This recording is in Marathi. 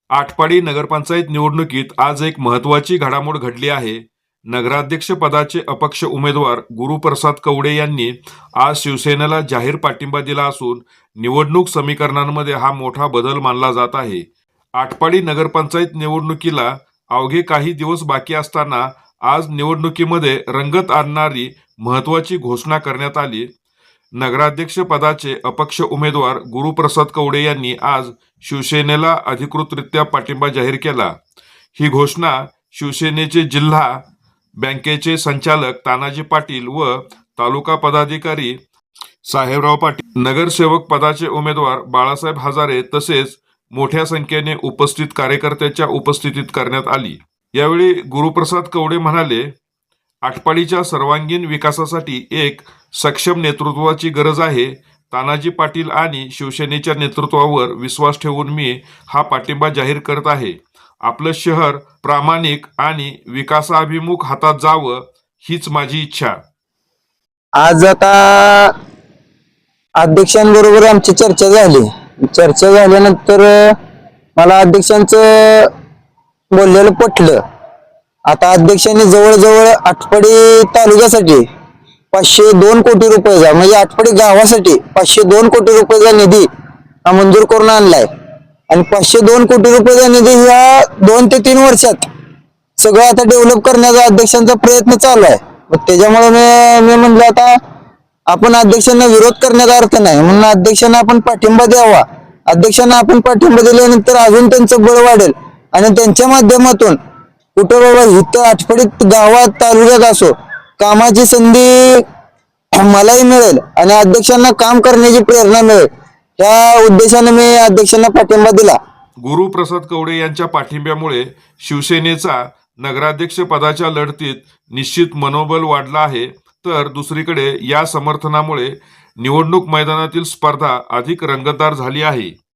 आटपाडी नगरपंचायत निवडणुकीत आज एक महत्त्वाची घडामोड घडली आहे. नगराध्यक्ष पदाचे अपक्ष उमेदवार गुरुप्रसाद कवडे यांनी आज शिवसेनेला जाहीर पाठिंबा दिला असून निवडणूक समीकरणांमध्ये हा मोठा बदल मानला जात आहे. आटपाडी नगरपंचायत निवडणुकीला अवघे काही दिवस बाकी असताना आज निवडणुकीमध्ये रंगत आणणारी महत्त्वाची घोषणा करण्यात आली. नगराध्यक्ष पदाचे अपक्ष उमेदवार गुरुप्रसाद कवडे यांनी आज शिवसेनेला अधिकृतरित्या पाठिंबा जाहीर केला. ही घोषणा शिवसेनेचे जिल्हा बँकेचे संचालक तानाजी पाटील व तालुका पदाधिकारी साहेबराव पाटील, नगरसेवक पदाचे उमेदवार बाळासाहेब हजारे तसेच मोठ्या संख्येने उपस्थित कार्यकर्त्यांच्या उपस्थितीत करण्यात आली. यावेळी गुरुप्रसाद कवडे म्हणाले, आटपाडीच्या सर्वांगीण विकासासाठी एक सक्षम नेतृत्वाची गरज आहे. तानाजी पाटील आणि शिवसेनेच्या नेतृत्वावर विश्वास ठेवून मी हा पाठिंबा जाहीर करत आहे. आपलं शहर प्रामाणिक आणि विकासाभिमुख हातात जावं हीच माझी इच्छा. आज आता अध्यक्षांबरोबर आमची चर्चा झाल्यानंतर मला अध्यक्षांचं बोललेलं पटलं. आता अध्यक्षांनी जवळजवळ आटपाडी तालुक्यासाठी 502 कोटी रुपयाचा म्हणजे आटपाडी गावासाठी 502 कोटी रुपयाचा निधी हा मंजूर करून आणलाय आणि 502 कोटी रुपयाचा निधी ह्या 2 ते 3 वर्षात सगळं आता डेव्हलप करण्याचा अध्यक्षांचा प्रयत्न चालू आहे. मग त्याच्यामुळे मी म्हणलं आता आपण अध्यक्षांना विरोध करण्याचा अर्थ नाही, म्हणून अध्यक्षांना आपण पाठिंबा द्यावा. अध्यक्षांना आपण पाठिंबा दिल्यानंतर अजून त्यांचं बळ वाढेल आणि त्यांच्या माध्यमातून कुठं बाबा इथं आटपाडीत गावात तालुक्यात असो कामाची संधी मलाही मिळेल आणि अध्यक्षांना काम करण्याची प्रेरणा मिळेल, या उद्देशाने मी अध्यक्षांना पाठिंबा दिला. गुरुप्रसाद कवडे यांच्या पाठिंब्यामुळे शिवसेनेचा नगराध्यक्ष पदाच्या लढतीत निश्चित मनोबल वाढला आहे. तर दुसरीकडे या समर्थनामुळे निवडणूक मैदानातील स्पर्धा अधिक रंगतदार झाली आहे.